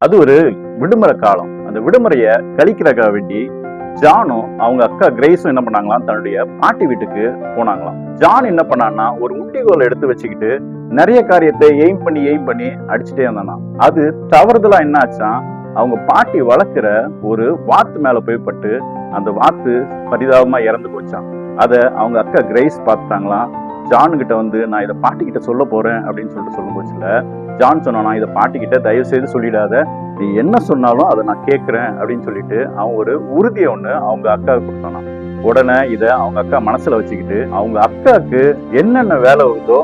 அது ஒரு விடுமுறை காலம். அந்த விடுமுறைய கழிக்கிறதுக்காக வேண்டி ஜானும் அவங்க அக்கா கிரேஸும் என்ன பண்ணாங்களாம், தன்னுடைய பாட்டி வீட்டுக்கு போனாங்களாம். ஜான் என்ன பண்ணான்னா ஒரு உண்டிகோலை எடுத்து வச்சுக்கிட்டு நிறைய காரியத்தை எய்ம் பண்ணி அடிச்சுட்டே இருந்தானா. அது தவறுதலா என்ன ஆச்சான், அவங்க பாட்டி வளர்க்கிற ஒரு வாத்து மேல போய் பட்டு அந்த வாத்து பரிதாபமா இறந்து போச்சான். அத அவங்க அக்கா கிரேஸ் பார்த்துட்டாங்களாம். ஜான் கிட்ட வந்து நான் இதை பாட்டி கிட்ட சொல்ல போறேன் அப்படின்னு சொல்லிட்டு சொல்லும் போச்சுல, ஜான் சொன்னானா இதை பாட்டி கிட்ட தயவு செய்து சொல்லிடாத, நீ என்ன சொன்னாலும் அதை நான் கேட்கிறேன் அப்படின்னு சொல்லிட்டு அவன் ஒரு உறுதியை ஒண்ணு அவங்க அக்காவுக்கு கொடுத்தானா. உடனே இதை அவங்க அக்கா மனசுல வச்சுக்கிட்டு அவங்க அக்காவுக்கு என்னென்ன வேலை வருதோ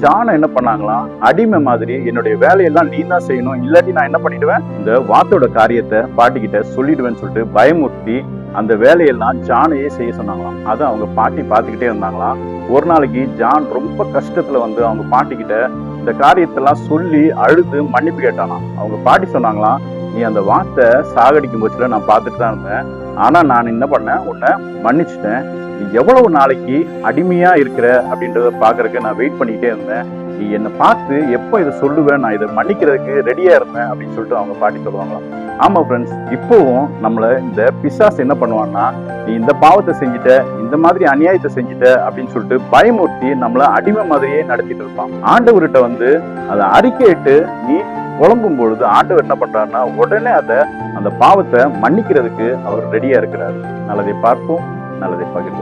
ஜானை என்ன பண்ணாங்களாம், அடிமை மாதிரி என்னுடைய வேலையெல்லாம் நீ தான் செய்யணும், இல்லாட்டி நான் என்ன பண்ணிடுவேன், இந்த வாத்தோட காரியத்தை பாட்டிக்கிட்ட சொல்லிடுவேன்னு சொல்லிட்டு பயமுறுத்தி அந்த வேலையெல்லாம் ஜானையே செய்ய சொன்னாங்களாம். அதை அவங்க பாட்டி பார்த்துக்கிட்டே இருந்தாங்களாம். ஒரு நாளைக்கு ஜான் ரொம்ப கஷ்டத்துல வந்து அவங்க பாட்டிக்கிட்ட இந்த காரியத்தெல்லாம் சொல்லி அழுது மன்னிப்பு கேட்டானாம். அவங்க பாட்டி சொன்னாங்களாம், நீ அந்த வாத்தை சாகடிக்கும் போச்சுல நான் பார்த்துட்டு தான் இருந்தேன், ஆனா நான் என்ன பண்ணேன், உன்னை மன்னிச்சுட்டேன், நீ எவ்வளவு நாளைக்கு அடிமையா இருக்கிற அப்படின்றத பாக்குறதுக்கு நான் வெயிட் பண்ணிக்கிட்டே இருந்தேன், நீ என்னை பார்த்து எப்போ இதை சொல்லுவேன், நான் இதை மன்னிக்கிறதுக்கு ரெடியா இருந்தேன் அப்படின்னு சொல்லிட்டு அவங்க பாட்டி சொல்லுவாங்களாம். ஆமா ஃப்ரெண்ட்ஸ், இப்போவும் நம்மள இந்த பிசாசு என்ன பண்ணுவான்னா, நீ இந்த பாவத்தை செஞ்சுட்ட, இந்த மாதிரி அநியாயத்தை செஞ்சுட்ட அப்படின்னு சொல்லிட்டு பயமுறுத்தி நம்மள அடிமை மாதிரியே நடத்திட்டு இருப்பான். ஆண்டவர்கிட்ட வந்து அதை அறிக்கையிட்டு நீ புலம்பும் பொழுது ஆண்டவர் என்ன பண்றாருன்னா உடனே அந்த பாவத்தை மன்னிக்கிறதுக்கு அவர் ரெடியா இருக்கிறார். நல்லதை பார்ப்போம், நல்லதை பகிர்வோம்.